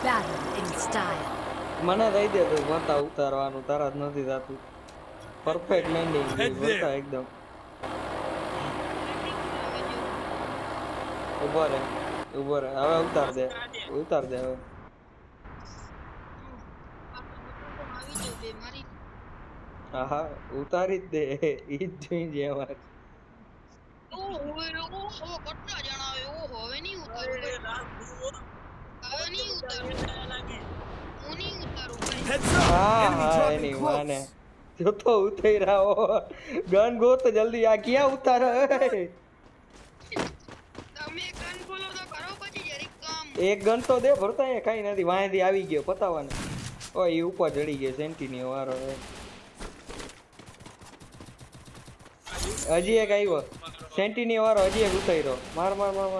Battle in style. મને દઈ દે તું ભરતા ઉતારવાનું તારા જ નથી થતું પરફેક્ટ લેન્ડિંગ ભરતા એકદમ ઉભો રે હવે ઉતાર દે હવે હા ઉતારી જ દે ઈ જ જોઈ છે અમારે હા એની માને જો તો ઉતાર્યા ગન ગો તો જલ્દી આ ક્યાં ઉતાર એક ગન તો દે ભરતા એ કઈ નથી વાંહેથી આવી ગયો પતાવવાનો ઓય એ ઉપર ચડી ગયો સેન્ટિની વારો હજી એક આવ્યો સેન્ટિની વારો હજી એક ઉતાર્યો માર ના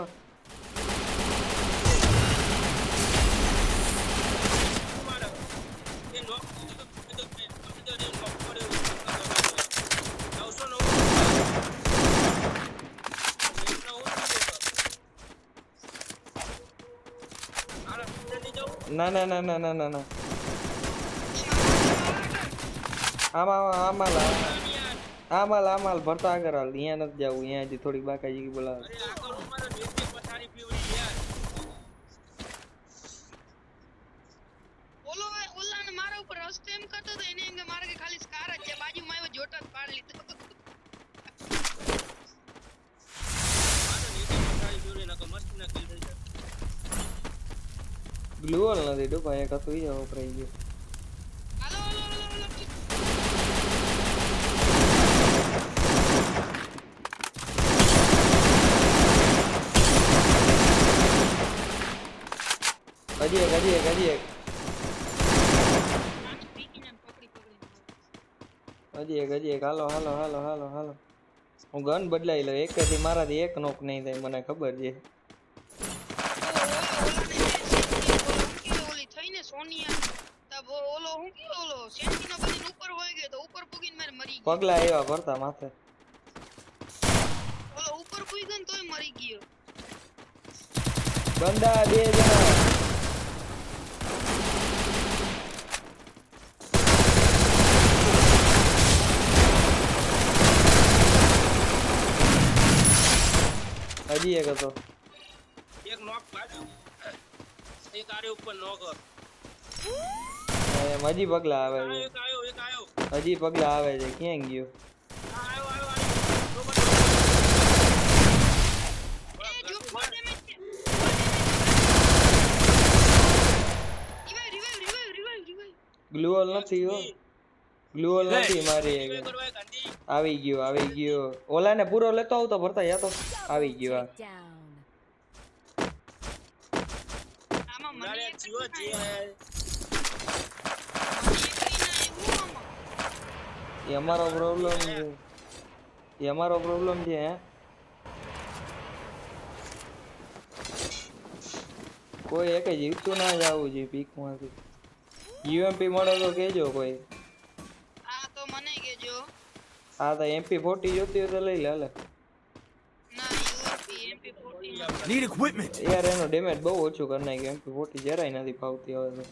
આમાલ ભરતા આગળ હાલ અહીંયા નથી જવું અહીંયા હજી થોડીક બાકાજી બોલાવે ગ્લુઅલ નથી ડૂબા એક હતું ઈ વપરાઈ ગયું હજી એક હાલો હું ગન બદલાઈ લઉં એક થી મારાથી એક નોક નહીં થાય મને ખબર છે પગલા આવ્યા ભરતા માથે બંદા બે જણા હજી એક હતો એક નોક બાજુ એક આરે ઉપર નોક હજી પગલા આવે છે એક આયો હજી પગલા આવે છે ક્યાં ગયો ગ્લુઅલ નથી મારી આવી ગયો ઓલાને પૂરો લેતો આવ તો ભરતા યા તો આવી ગયો એ અમારો પ્રોબ્લેમ છે હે કોઈ એક જીવતું ના જ આવું જોઈએ પીક માંથી યુએમપી મળે તો કેજો કોઈ હા તો MP40 જોતી હોય તો લઈ લે હાલે Need equipment. યાર એનો ડેમેજ બહુ ઓછું કરી નાખ્યું MP40 જરાય નથી ફાવતી હવે તો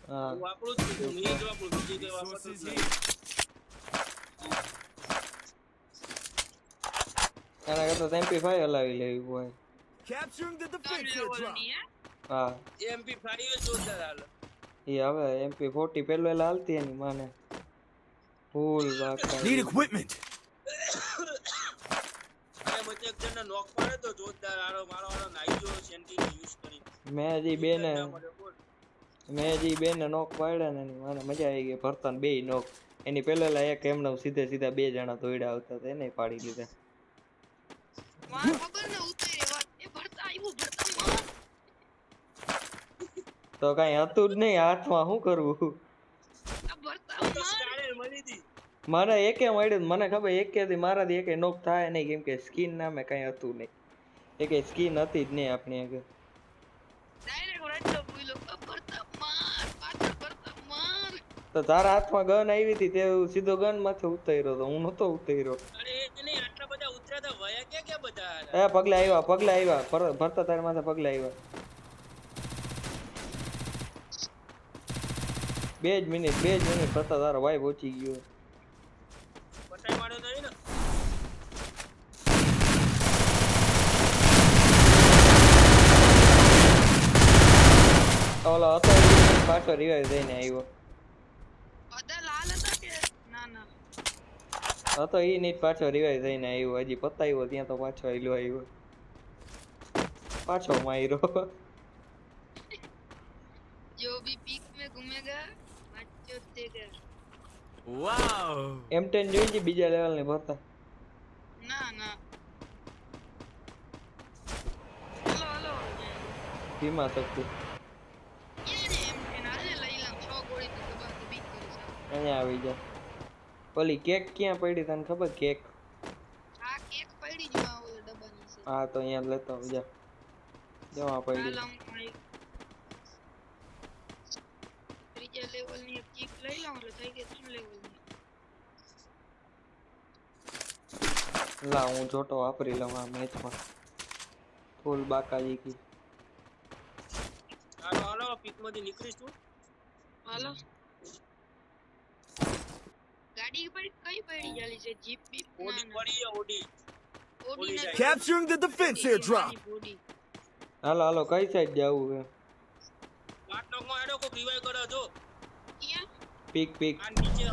હા એના કરતા MP5 હલાવી લેવી હોય Capturing the defense airdrop. હા MP5 જોરદાર હાલે એ હવે MP40 પેલો હાલતી એની માને ફૂલ બાકા Need equipment. અરે મતે એક જણને નોક પાડે તો જોરદાર આરો મારો નાઈ જો સેન્ટીનો યુઝ કરી મેં હજી બેને નોક પાડ્યા ને એની માને મજા આવી ગઈ ભરતા ને બેય નોક એની પેલા એક એમને સીધા બે જણા દોડ્યા આવતા હતા એને પાડી દીધા તો કઈ હતું જ નહીં હાથમાં શું કરવું મને એકે મળ્યું મને ખબર એકે થી મારાથી એકે નોક થાય નહીં કેમ કે સ્કિન નામે કઈ હતું નહીં એકે સ્કિન હતી જ નહીં આપણી આગળ તો તો તારા હાથમાં ગન આવી હતી તે સીધો ગન માંથી ઉતાર્યો તો હું નતો ઉતાર્યો અરે એ નહીં આટલા બધા ઉતર્યા હતા વયા ક્યાં બધા એ પગલા આવ્યા ભરતા તાર માથે પગલા આવ્યા 2 મિનિટ ભરતા તારો ભાઈ પહોંચી ગયો પટાઈ માર્યો તો ને ઓલો હતો પાછો રિવાઇવ થઈને આવ્યો બધા લાલ હતા કે ના ના હતો ઈ નીટ પાછો રિવાઇવ થઈને આવ્યો હજી પતાવ્યો ત્યાં તો પાછો આવ્યો પાછો માર્યો जो भी पीक में घूमेगा बच्चों देगा Wow. M10 જોઈ છે બીજા લેવલ ને ભરતા ના ના હલો ધીમા શકતું ये ने एनाले લઈ લઉં 6 ગોળી તો દબા દબી કરી છે અહીંયા આવી જા ઓલી કેક ક્યાં પડી તને ખબર કેક આ કેક પડી જ માં ઓલા ડબ્બાની છે હા તો અહીંયા લેતો આવ જા જવા પડી લાઉં ભાઈ ત્રીજા લેવલ ની એક ચીક લઈ લઉં એટલે થઈ ગઈ 3 લેવલ ની લા હું જોટો વાપરી લઉં આ મેચમાં ફૂલ બાકાજી કી હાલો હાલો પીકમાંથી નીકળીશ તું હાલો ગાડી પર કઈ પડી જાલી છે જીપ બીપ ઓડી પડી છે ઓડી ઓડી ના Capturing the defense airdrop. હાલો હાલો કઈ સાઈડ જાવું છે વાટનોકમાં આડો કોક રિવાઇવ કરો જો ક્યાં પીક પીક આ નીચે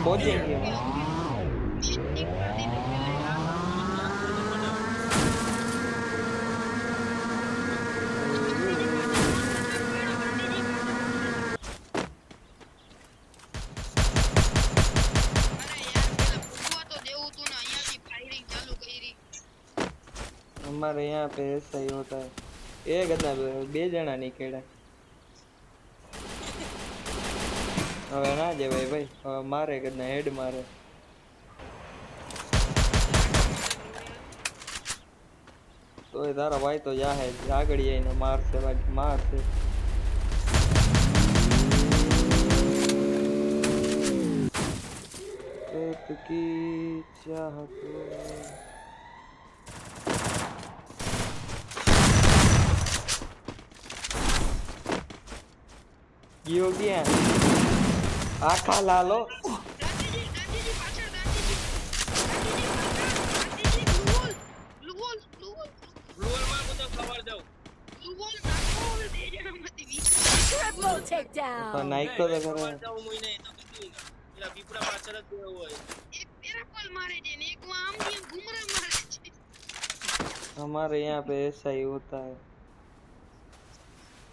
પહોંચી ગયા हमारे यहाँ पे ऐसा ही होता है एक गदा 2 जणा નીકળ્યા હવે ના જવાય ભાઈ હવે મારે ગદના હેડ મારે તોય તારા ભાઈ તો જાહે આગળ જઈને મારશે બાકી મારશે की चाहत ગયો ગયા આખા લાલો Triple takedown. નાઈકો તો કરે પીપળા પાછળ જ ગયો હોય એક તેરા કોલ મારે છે ને એક વા આમ થી ઘુમરા મારે છે हमारे यहाँ पे ऐसा ही होता है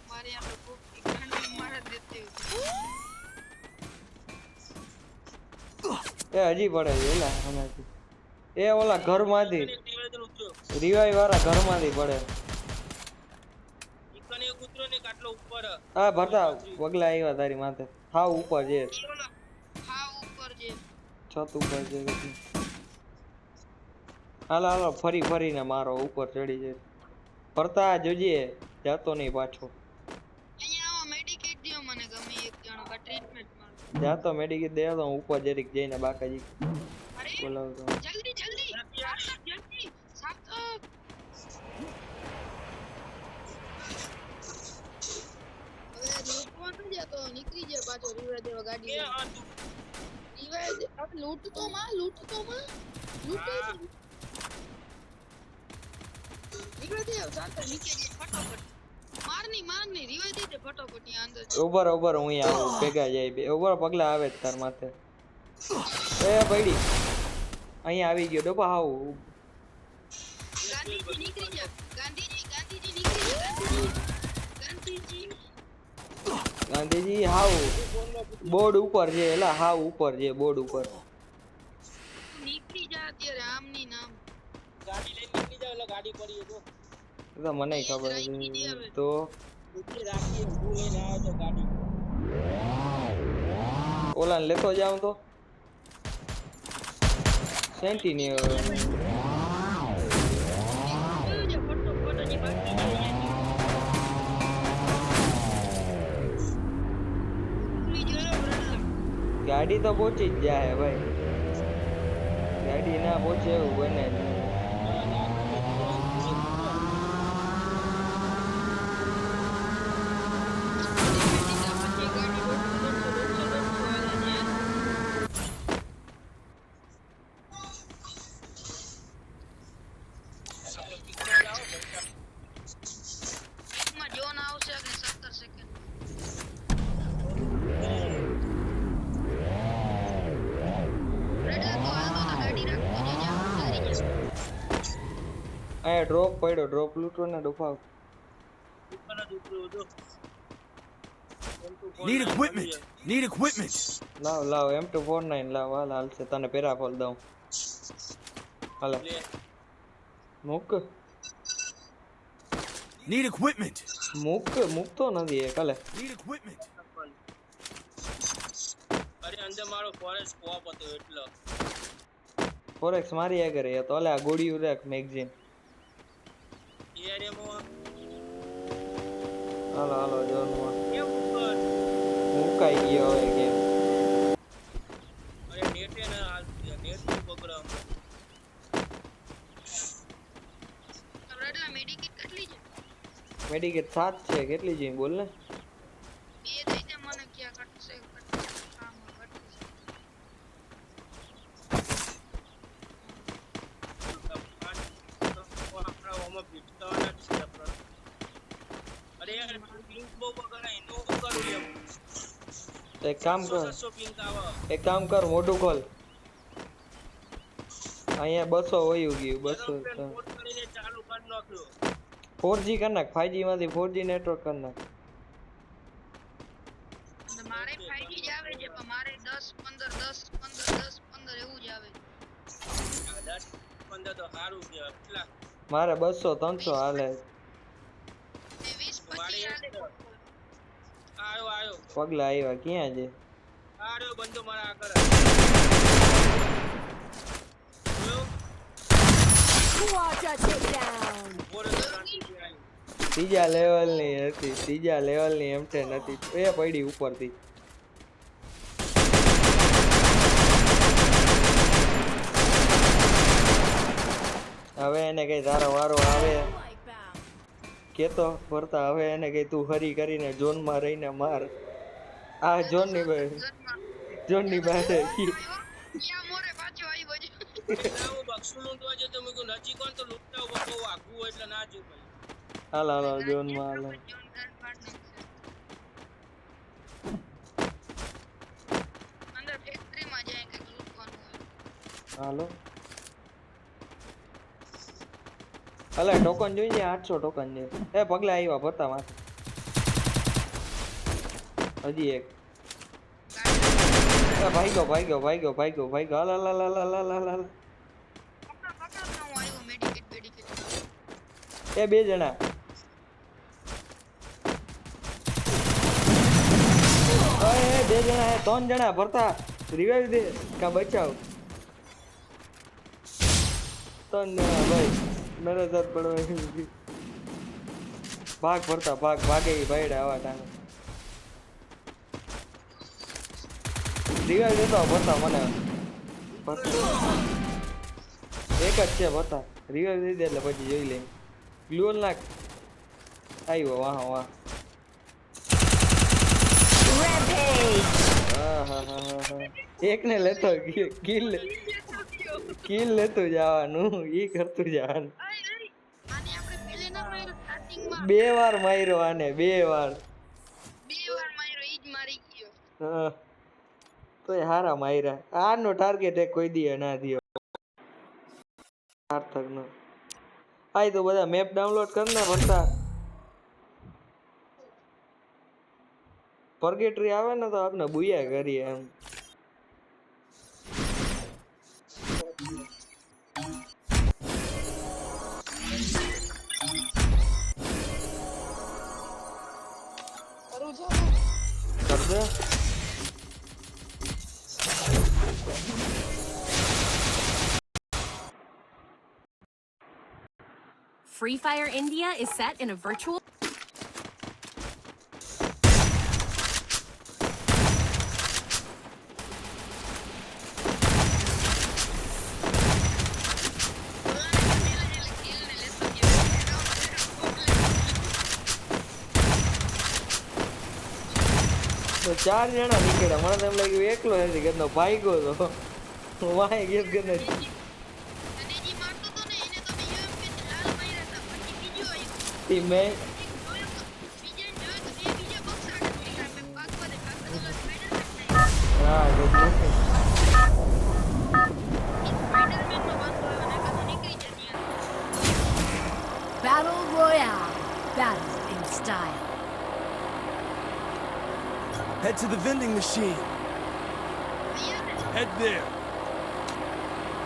हमारे यहाँ पे खूब ठंडी मार देते એ હજી પડે છે એલા આનાથી એ ઓલા ઘરમાંથી રિવાઈવ વાળા ઘરમાંથી પડે ઈકને કૂતરો ને કાટલો ઉપર હા ભરતા પગલા આવ્યા તારી માથે હાવ ઉપર છે હા ઉપર છે છત ઉપર છે હાલો હાલો ફરી ફરીને મારો ઉપર ચડી જાય ફરતા જોજે જાતો નહીં પાછો અહીંયા આવો મેડિકેટ દિયો મને ગમે એક જણો કા ટ્રીટમેન્ટ માર જાતો મેડિકેટ દે તો હું ઉપર જરીક જઈને બાકાજી અરે બોલાવતો જલ્દી જલ્દી જલ્દી સાતો હવે લૂટવા ન જતો નીકળી જાય પાછો રીવા દેવા ગાડી રીવા હવે લૂટ તો માં લૂટ નીકળી દે ચાલતો નીચે જઈ ફટાફટ મારની રીવા દે ફટાફટ ત્યાં અંદર ઉભર ઉભર હું અહીં આવું ભેગા જાય બે ઉભર પગલા આવે જ તાર માથે એ પડી અહીં આવી ગયો ડોપા હાવ ગાંધીજી નીકળી જા ગાંધીજી નીકળી જા ગાંધીજી હાવ બોર્ડ ઉપર છે એલા હાવ ઉપર છે બોર્ડ ઉપર નીકળી જા અત્યારે આમની નામ ગાડી લઈને નીકળી જાવ એટલે ગાડી પડી તો તો મને ખબર છે તો નીકળી રાખી હું લઈને આવ્યો તો ગાડી ઓલાને લેતો જાઉં તો સેન્ટિનિયર ગાડી તો પહોંચી જ જાય ભાઈ, ગાડી ના પહોંચે એવું બને જ નહીં. પછી ગાડી દોઢસો હાલે છે. માં જોન આવશે એટલે 17 સેકન્ડ. રેડા તો હાલો તો ગાડી રાખતો જજે, જલ્દી જશે. અહીંયા ડ્રોપ પડ્યો, ડ્રોપ લૂંટો ને ડુફાવ. Need equipment. Need equipment. લાવ લાવ M249 લાવ, હાલ હાલશે, તને પેરાફોલ દઉં. હાલે મૂક Need equipment. મૂકતો નથી એક. હાલે Need equipment. અરે અંદર મારો ફોરેસ્ટ સ્કોપ હતો એટલો. ફોરેક્સ મારી આગળ એ તો. હાલે આ ગોળીયું રાખ મેગઝીન. એરિયામાં હાલો હાલો જોનમાં કેમ ઉપર? મુકાઈ ગયો હવે ગેમ. અરે નેટ ને હાલ નેટ પકડો હમણાં. રેડા મેડિકેટ કેટલી છે? મેડિકેટ 7 છે. કેટલી જોઈએ બોલ ને? બે થઈ જાય મને ક્યાં કટશે કામ કટશે. આપણા ઓમાં ભીટકાવાના જ છે આપણા. અરે યાર પિંક બહુ બગડાય નો કરું એમ. તો એક કામ કર, 700 પિંક આવે. એક કામ કર, મોઢું ખોલ. અહીંયા 200 વયું ગયું. 200 એરોપ્લેન પોર્ટ કરીને ચાલુ કરી નાખ્યો. 4G કર નાખ. 5G માંથી 4G નેટવર્ક કર નાખ. અને મારે 5G જ આવે છે પણ મારે 10 15 10 15 10 15 એવું જ આવે. 10 15 તો સારું છે. એટલા મારે 200 300 હાલે. ને 20 25 હાલે. આયો આયો પગલા આવ્યા ક્યાં છે? આયો બંદો મારા આગળ. Quadra takedown. ત્રીજા લેવલની હતી, ત્રીજા લેવલની M10 હતી. એ પડી ઉપરથી. હવે એને કઈ તારો વારો આવે કેતો ફરતા, હવે એને કઈ તું હરી કરીને ઝોન માં રહીને માર. આ ઝોન ની બહાર ક્યાં મોરે પાછો આવ્યો છે. હું બક્ષું લૂંટવા જતો મેં કીધું નજીક હોય તો લૂંટતા બહુ આઘું હોય એટલે ના જવું ભાઈ. હાલ હાલ ઝોન માં હાલ. જોન ગન ફાડ નાખશે. અંદર ફેક્ટરી માં જાય કે લૂંટવાનું હોય. હાલો અલે ટોકન જોઈએ 800 ટોકન છે. એ પગલા આવ્યા ભરતા માથે. હજી એક. એ ભાગ્યો ભાગ્યો ભાગ્યો ભાગ્યો ભાગ્યો. હાલ હાલ હાલ હાલ હાલ હાલ હાલ. પકડો પકડો ને હું આવ્યો મેડિકેટ મેડિકેટ. એ બે જણા. એ બે જણા, એ 3 જણા ભરતા. રિવાઈવ દે કા બચાવ. 3 જણા ભાઈ. મેરે સાથ પડવા. ભાગ ભરતા ભાગ ભાગે ભાઈડા આવા ટાણે. રિવાઈવ દેતો ભરતા મને. એક જ છે ભરતા. રિવાઈવ દઈ દે એટલે પછી જોઈ લે. ગ્લુઅલ નાખ. આવ્યો વાહ વાહ. Rampage. એકને લેતો કિલ લેતો જવાનું, ઈ કરતું જવાનું. આને આપણે પેલે ના માર્યો સ્ટાર્ટિંગ માં. 2 વાર માર્યો આને, 2 વાર. 2 વાર માર્યો ઈ જ મારી ગયો. હા તોય હારા માર્યા. આનો ટાર્ગેટ એક કોઈ દી ના થયો સાર્થક નો. આય તો બધા મેપ ડાઉનલોડ કર ને ભરતા. પર્ગેટરી આવે ને તો આપણે બુયા કરીએ એમ. કરજે. Free Fire India is set in a virtual. તો 4 જણા નીકળ્યા. મને તો એમ લાગ્યું એકલો નથી ગયો, ભાગ્યો તો હું વાંહે ગયો કે નથી. અને જે મારતો તો ને એને તો મેં એમ કે લાલ માર્યા હતા પછી બીજો આવ્યો ઈ મેં બીજા જોયો તો બે બીજા બક્સાને પીડા મેં પાકવા દે સ્પાઈડરમેન હા તો નો વાંધો આવે ને કાતો નીકળી જતી Battle Royale. Battle in style. Head to the vending machine. અહીંયા ને Head there.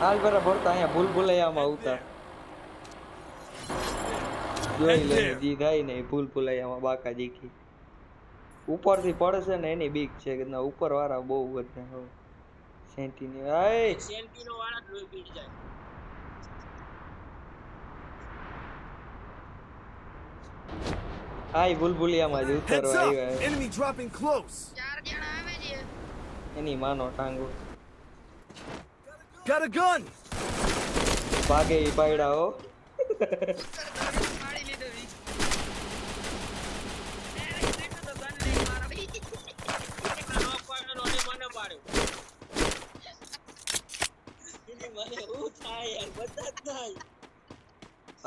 હાલ બરાબર તો અહીંયા ભૂલભુલૈયામાં ઉતાર જોઈ લે જી થાય ને ભૂલભુલૈયામાં બાકા જીકી ઉપરથી પડશે ને એની બીક છે કે ના ઉપર વાળા બહુ વધે હવે સેન્ટીની આય સેન્ટીનો વાળા જ લોહી પી જાય. આય ભૂલભુલૈયામાં જ Heads ઉતરવા up. આવ્યા Enemy dropping close. 4 જણા આવે છે એની માનો ટાંગો Got a gun. ભાગે ઈ પાયડા હો પાડી લીધો ઈ બેઠો તો ગન લઈ મારા ભાઈ નોક પાડ્યો ને મને પાડ્યો. એને મને હું થાય યાર બધા જ થાય.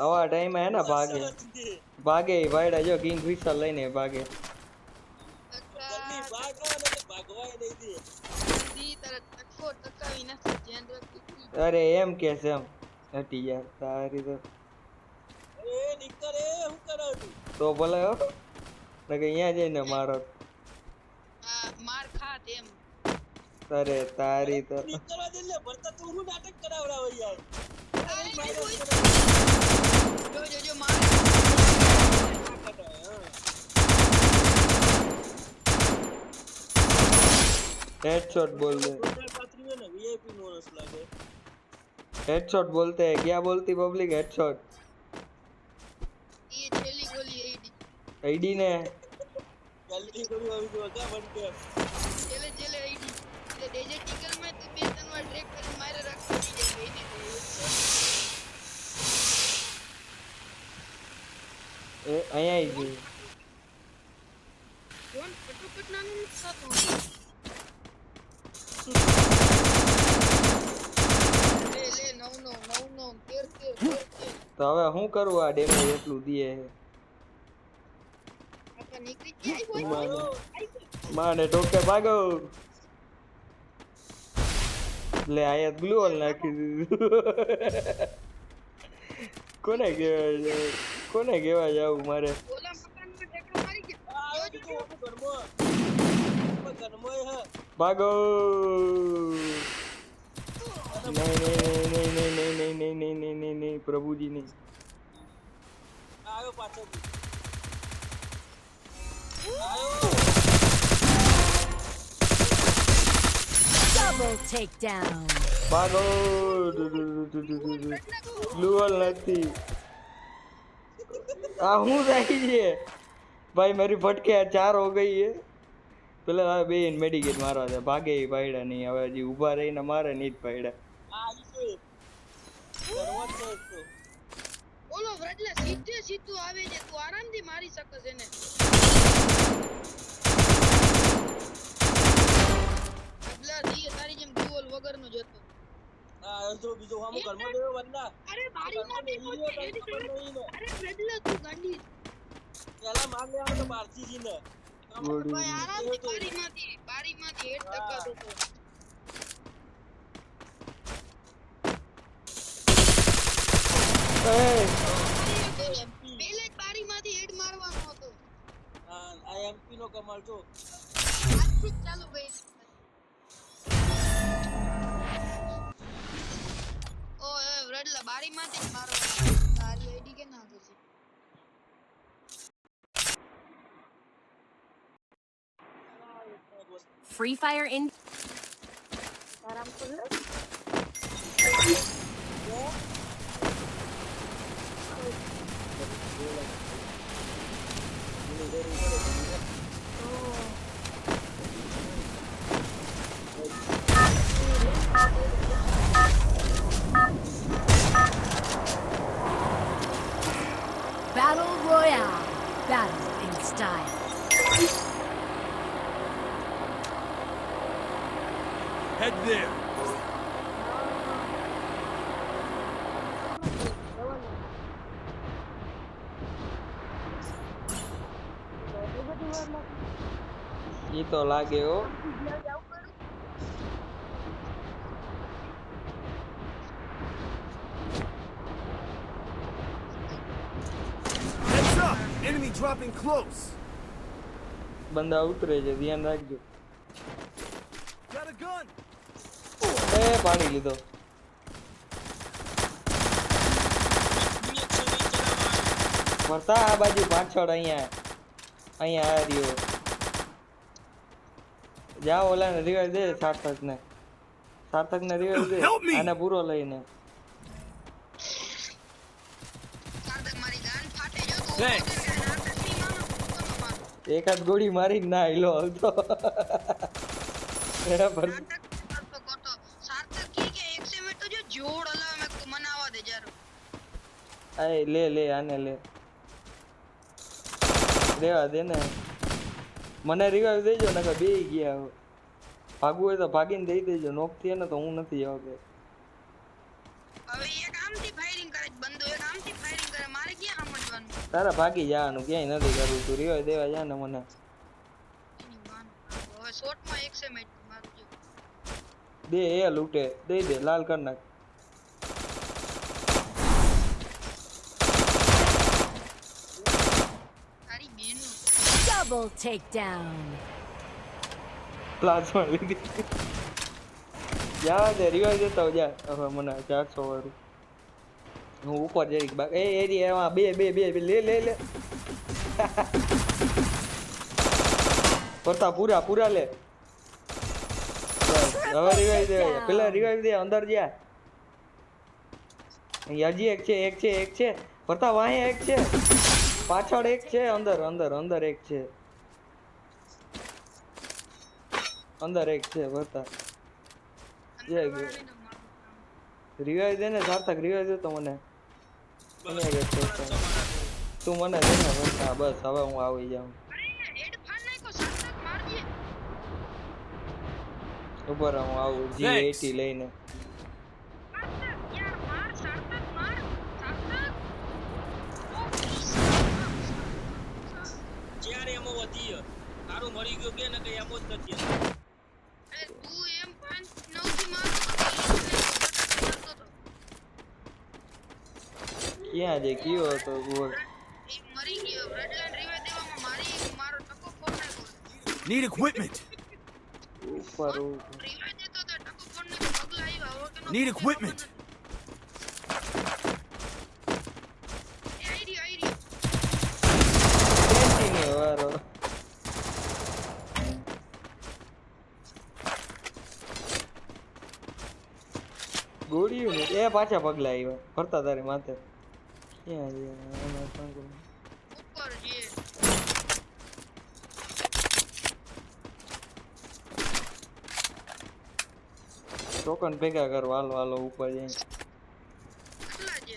આવા ટાઈમે હે ને ભાગે ભાગે ઈ પાયડા જો કિંગ ફિશર લઈને ભાગે જલ્દી ભાગો ને ભાગવાય નહીં દે. દી તરત ટકો ટકાવી નથી ધ્યાન રાખી અરે એમ કે છે એમ હટી યાર તારી તો એ નિકર એ હું કરો તું? તો ભલે હો ને કે અહીંયા જઈને મારો આ માર ખાત એમ અરે તારી તો નિકર દે લે ભરતા તું હું નાટક કરાવરાવ યાર. જો જો જો માર हेडशॉट बोल दे પાત્રીઓ ને વીઆઈપી નો રસ લાગે. हेडशॉट बोलते हैं क्या बोलती पब्लिक हेडशॉट ये छेली गोली आईडी आईडी ने જલ્દી કર્યું આવી જો કા બનકે છેલે છેલે આઈડી એટલે ડેઝર્ટ ઈગલ માં તો બે ત્રણ વાર ટ્રેક કરી મારે રાખી દીધી ગઈ ए અહીંયા આવી ગઈ કોણ ફટોફટ નાનું થતું લે લે નવ નવ 13 તો હવે હું કરું આ ડેમેજ એટલું દીએ આપણે નીકળી ગયા માને માને ટોકે ભાગો લે આયા બ્લુ હોલ નાખી દીધું કોને કેવા જાવું મારે ઓલા મકાનમાં ટેકડો મારી ગયા આ જો જો ઘરમો ઘરમો હે ભાગો નહીં પ્રભુજી નહીં આવ્યો પાછો Double takedown. भागो ब्लू होल નથી આ હું રહી છે ભાઈ मेरी फटके 4 हो गई है પેલા આ બે મેડિકેટ મારવા દે ભાગે ઈ પાયડા નહીં હવે હજી ઊભા રહીને મારે નહીં જ પાયડા આ આવી છે ઘરમો છે તો ઓલો વ્રજલા સીધે સીધું આવે છે તું આરામથી મારી શકસ એને વ્રજલા દી તારી જેમ ડ્યુઅલ વગરનો જ હતો આ જો બીજો હામો ઘરમો દેવો બંદા અરે બારીમાં બેઠો છે એની જોડે અરે વ્રજલા તું ગાંડી પેલા માર લેવાનો તો બારજીજી ને ભાઈ આરામથી બારીમાંથી હેડ ટકાતો હતો પેલે જ બારીમાંથી હેડ મારવાનો હતો આ એમપી નો કમાલ જો આજથી જ ચાલુ ગઈ ઓ એ વ્રજલા બારીમાંથી જ મારવાનો તારી આઈડી કે ના થશે Free Fire in. આરામ કર Battle Royale. Battle in style. ઈ તો લાગે હો. Heads up! Enemy dropping close. બંદા ઉતરે છે, ધ્યાન રાખજો. Got a gun. એ પાડી લીધો. વરસા આ બાજુ પાછળ અહીંયા આ રહ્યો. જા ઓલાને રિવાઇવ દે, સાર્થકને રિવાઇવ દે. Help me! આને પૂરો લઈને સાર્થક મારી ગાન ફાટે જો તો Thanks. એકાદ ગોળી મારીને ના હિલો હલતો. બરાબર. સાર્થક કે 100 મિનિટ તો જો જોડ હલાવે મે કો મનાવા દે યાર. આય લે આને લે. રેવા દે ને. મને રિવાઇવ દેજો નકર બેહી ગયા. ભાગવું હોય તો ભાગીને દઈ દેજો. નોક થયે ને તો હું નથી આવતો. હવે એક આમથી ફાયરિંગ કરે બંદો, એક આમથી ફાયરિંગ કરે, મારે ક્યાં સમજવાનું? તારા ભાગી જવાનું, ક્યાંય નથી કરવું. તું રિવાઇવ દેવા જા ને મને. એની વાન. હવે શોર્ટમાં 100 મિનિટ મારું જો. દે એ લૂટે દઈ દે, લાલ કર નાખ. તારી બેન Double takedown. પ્લાઝમા લીધી. જા દે રિવાઇવ દેતા હો જા. હવે મને 400 વાળું હું ઉપર જઈ એ એરિયા બે લે. કરતા પૂરા લે. બસ, હવે રિવાઇવ દે. પેલા રિવાઇવ દે, અંદર જા. અહીંયા હજી એક છે. કરતા વાહે એક છે, પાછળ એક છે, અંદર એક છે. અંદર એક છે ભરતા. જય ગયો. રિવાઇવ દે ને સાર્થક, રિવાઇવ દે તો મને. તું મને દે ને ભરતા. બસ હવે હું આવી જાઉં. અરે હેડ ફાડ નાખ્યો સાર્થક મારજે. ઉપર હું આવું G80 લઈને. સાર્થક યાર માર સાર્થક માર. સાર્થક ઓ પ્લીઝ. જ્યારે એમો વધી તારું મરી ગયો કે ને કઈ એમો જ નથી. અરે તું એમ 5-9 થી માર તો ક્યાં જે કયો હતો બોલ. એ મરી ગયો. રેડલાઇન રિવાઇવ દેવામાં મારો ટકો ફોડ નાખ્યો. Need equipment. ઉપર રિવાઇવ દેતો તો ટકો ફોડ નાખ્યો. પગલા આવ્યા હવે કે Need equipment. એ આઈ કેન્ટીન વાળો. ગોળીઓ ને એ પાછા પગલા આવ્યા ફરતા તારી માથે. ક્યાં ઉપર જે ટોકન ભેગા કરો. હાલો ઉપર જઈને. કેટલા છે?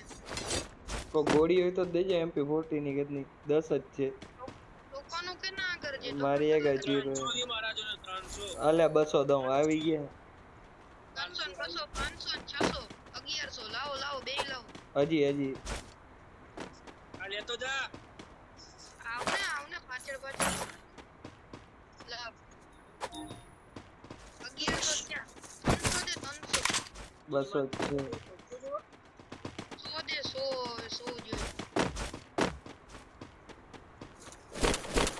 કોઈ ગોળી હોય તો દેજે. MP40 ની કેટલી 10 જ છે લોકોનું કે ના કરજે. મારી. એક જ 300 મારા જોડે 300. અલે 200 દઉં આવી ગયા. 300 500 600 1100 લાવો બે લાવો. હજી આ લેતો જા. આવને પાછળ લાવ. 1100 ક્યાં? 300 દે 300. 200 જ છે. 100 દે 100 જોઈએ.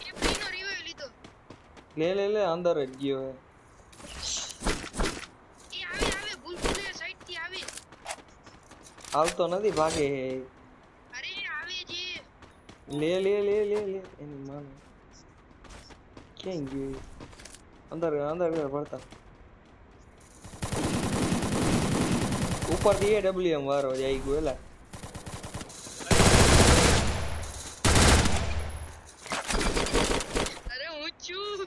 એ ફ્રીનો રિવાઇવ લીધો. લે અંદર જ ગયો હે. એ આવે ભૂલભુલૈયા સાઈડ થી આવે. આવતો નથી, ભાગે હે. અરે આવે જે. લે એની માને. ક્યાં ગયો? અંદર ભરતા. ઉપર થી AWM વાળો જઈ ગયો. એલા અરે હું છું.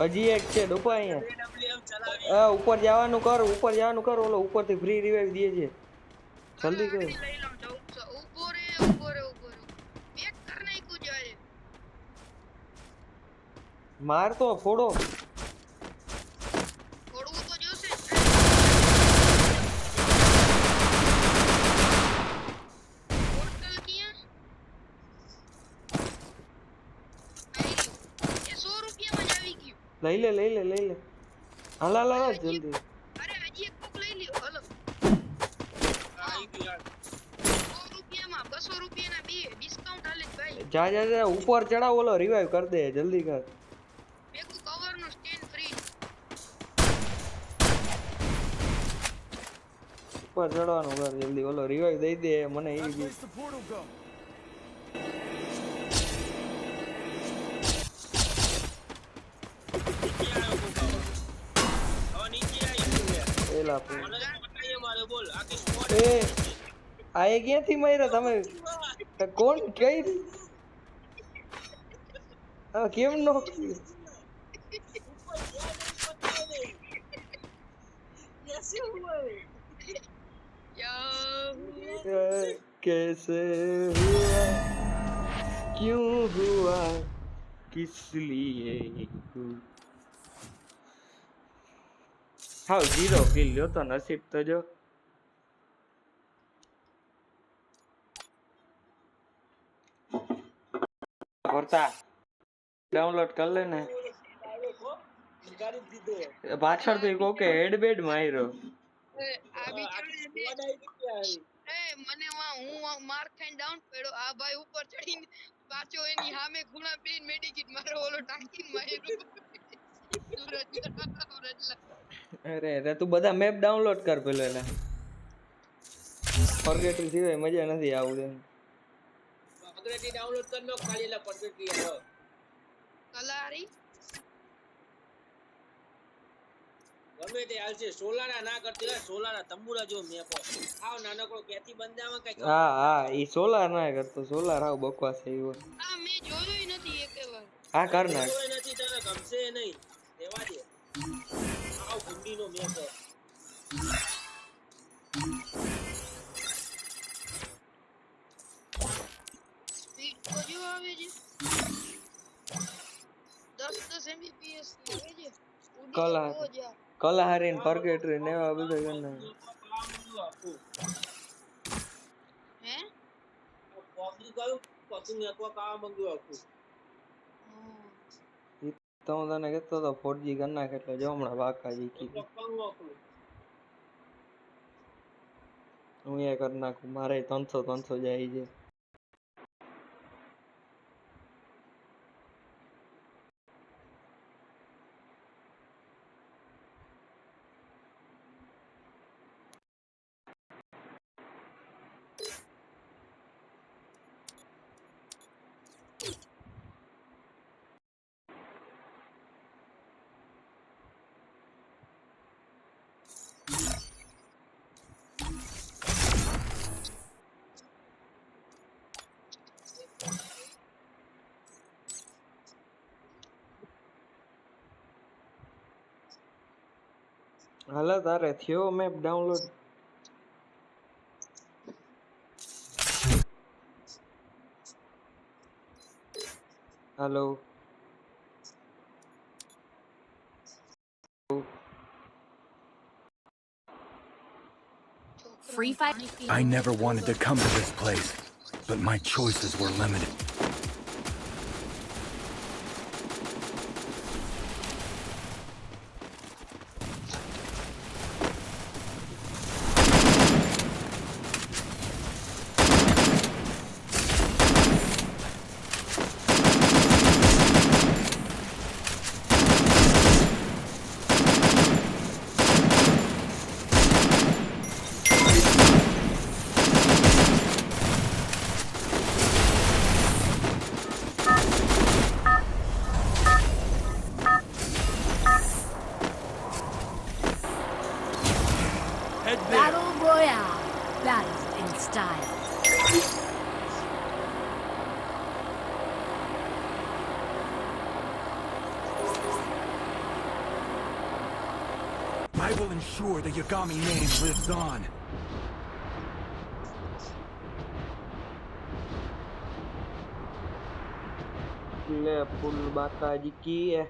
હજી એક છે ડોપા અહીંયા. AWM ચલાવી. ઉપર જવાનું કર. ઓલો ઉપર થી ફ્રી રિવાઇવ દે છે. જલ્દી કર. લઈ લઉં જાઉં છું. ઉભો રે. બેક કર નાખ્યું જાય. માર તો ફોડો. થોડું તો જોશે. પોર્ટલ ક્યાં? લઈ લે હાલ જલ્દી અરે હજી એક કોક લઈ લ્યો હાલો આવી ગયું યાર 100 રૂપિયામાં 200 રૂપિયાના બે ડિસ્કાઉન્ટ હાલે છે ભાઈ જા ઉપર ચડાવ ઓલો રિવાઇવ કર દે જલ્દી કર મેકુ કવર નું સ્ટેન્ડ ફ્રી ઉપર ચડવાનું કર જલ્દી ઓલો રિવાઇવ દઈ દે મને ઈ That B place the portal go. નીચે આવ્યો હવે નીચે આવી ગયું યાર પેલા મને પટાઈએ મારે બોલ આખી સ્કોડ એ આ ક્યાંથી માર્યા તમે કોણ કઈ કેમ નો कैसे हुआ क्यों हुआ किस लिए हाउ जीरो किल લ્યો તો નસીબ તો જો કરતા ડાઉનલોડ કર લે ને પાછળથી કોકે હેડબેડ માર્યો આ બિચારો મને હું માર ખાઈને ડાઉન પડ્યો આ ભાઈ ઉપર ચડીને પાછો એની સામે ખૂણા પેન મેડિકિટ મારો ઓલો ટાંકી માર્યો અરે રે તું બધા મેપ ડાઉનલોડ કર પેલો એલા ફોરગેટ સિવાય મજા નથી આવડે અગ્રેટી ડાઉનલોડ કર લો ખાલી એલા પરફેક્ટલી આવો કલારી ગમે તે હાલ છે સોલારા ના કરતી હોય સોલારા તંબુરા જો મેપ આવ નાનકડો કેતી બંદામાં કઈ હા ઈ સોલાર ના કરતો સોલાર આવ બકવાસ છે ઈવો આ મે જોયોય નથી એકેવાર હા કર નાખ કોઈ નથી તને ગમશે નહીં દેવા દે આવ ગુંડીનો મેપ સ્પીડ તો જો આવે છે 10 mbps આવે છે કલાહારીન ફોરગેટરી ને એવા બધા ગણ હે બોક્સ ગયો પછી નેટવર્ક આ મંગ્યો આખું તો હું તને કહેતો તો 4G કરી નાખ એટલે જો હમણાં વાકાજી કીધું હું એ કરી નાખું મારે 300 જાય છે હાલો તારે થયો map download hello Free fight. I never wanted to come to this place, but my choices were limited. Battle Royale. Battle in style. I will ensure the Yagami name lives on. ले full बाकाजी की है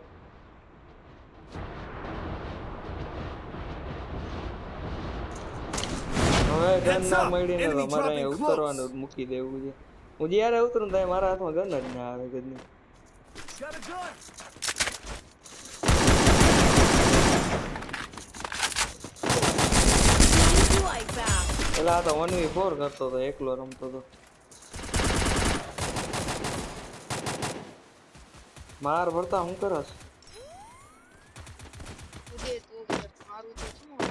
હવે gun ના મળી ને મારે અહીં ઉતરવાનું મૂકી દેવું છે હું જ્યારે ઉતરું ત્યારે મારા હાથમાં ગન જ ના આવે ગન Got a gun. પેલા આ તો 1v4 કરતો તો, એકલો રમતો તો. માર ભરતા હું કરસ? ઉદે તો મારું તો શું હવે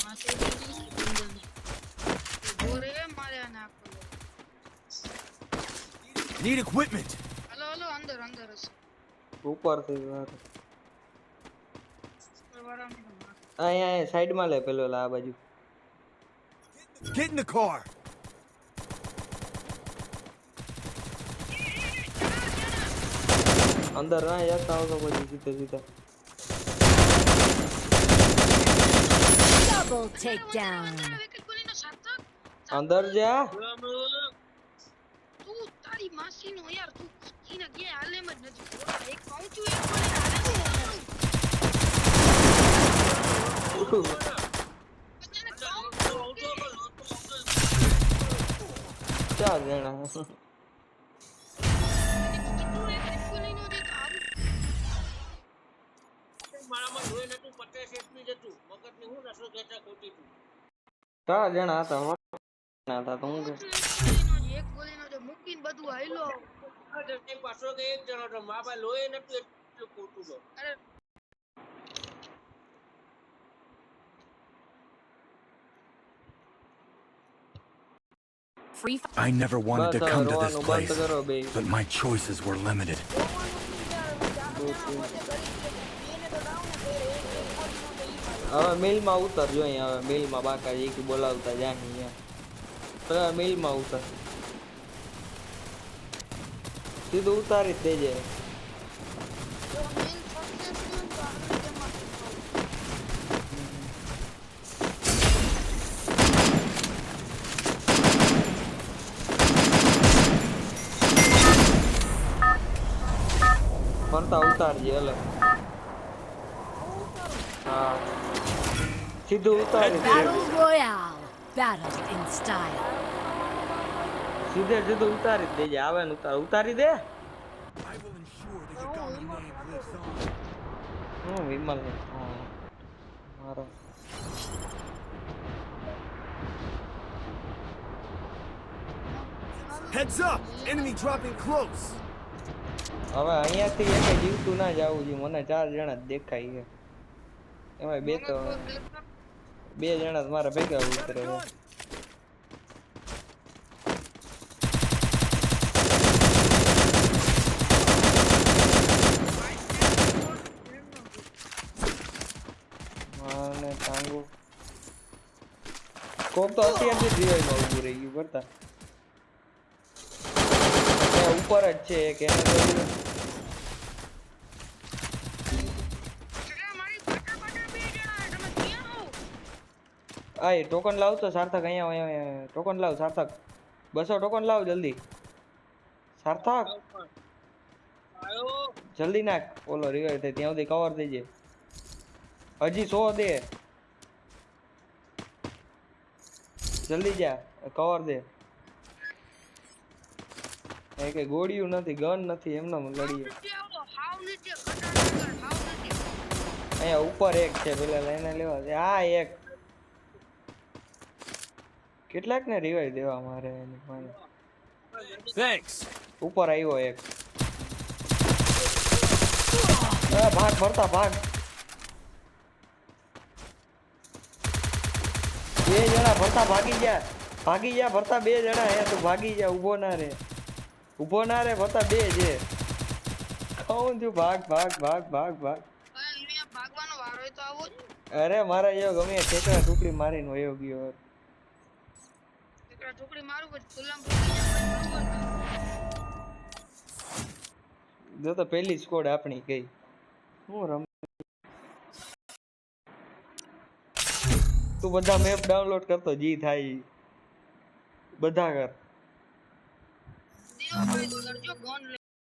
આ તો બંધાને બોરે માર્યા નાખો. Need equipment. હલો હલો અંદર અંદર હશે ઉપર થી વાર પરવારામાં તો માર. અહીંયા સાઈડ માં લે પેલો આ બાજુ. Get in the car. અંદર ના જતા હો તો પછી સીધે સીધા. Double takedown. વિકેટ ગોલીનો સાર્થક અંદર જા. તું તારી માસીનો યાર તું કીને ગયા હાલેમ જ નથી. એક પહોંચ્યું એક ગોલી હાલે ચાર જણા. મારામાં જોઈ નતું 50 એચપી જતું મગજની હું નસો ખેંચા ખોટી તું. ચાર જણા હતા. હતા તો હું એક ગોલીનો જે મૂકીને બધું હાઈલો. પાછો કે એક જણો તો મા ભાઈ લોહી નતું એટલું ખોટું તો. અરે I never wanted to come to this રોવાનું બંધ place, કરો બે. but my choices were limited. હવે મિલ માં ઉતર જોઈ. હવે મિલ માં બાકાજી કે બોલાવતા જાની અહીંયા. પેલા મિલ માં ઉતર. સીધું ઉતારી જ દેજે. ફરતા ઉતારજે. હલો હા સીધું ઉતારી દે. Battle Royale. Battle in style. સીધે સીધું ઉતારી જ દેજે. આવે ને ઉતારી દે. I will ensure that your darling name lives on. હું વિમલ મારો Heads up! Enemy dropping close. હવે અહીંયાથી એક જીવતું ના જવું જોઈએ. મને ચાર જણા જ દેખાય છે. એમાં બે જણા મારા ભેગા ઉતરે છે. અને ટાંગો કોક તો અત્યારથી દિવાળીમાં ઊભું રહી ગયું કરતા. ઉપર જ છે કે આ ટોકન લાવ તો સાર્થક. અહીંયા ટોકન લાવ સાર્થક. 200 ટોકન લાવ જલ્દી સાર્થક. જલ્દી નાખ. ઓલો રિવાઇવ થાય ત્યાં સુધી કવર થઈ જાય. હજી 100 દે. જલ્દી જા કવર દે. એ કે ગોળીયું નથી ગન નથી એમને લડીએ. અહીંયા ઉપર એક છે પેલા લઈને લેવા છે. આ એક કેટલાક ને રિવાઇવ દેવા મારે એની પાસે. Thanks. ઉપર આવ્યો એક. ભાગ ભરતા ભાગ. બે જણા ભરતા ભાગી જા ભરતા. બે જણા હે તું ભાગી જા. ઊભો ના રે ભરતા બે છે. કહું છું ભાગ ભાગ ભાગ ભાગ ભાગ. ભાગવાનો વારો તો આવો જ. અરે મારા જેવો ગમે ઠેકડા ટુકડી મારીને વયો ગયો. ઠેકડા ટુકડી મારું પછી ગુલામ જો તો પહેલી સ્કોડ આપણી ગઈ. હું રમ તું બધા મેપ ડાઉનલોડ કરતો જી થાય બધા કર. દેવો ભાઈ કરજો ગન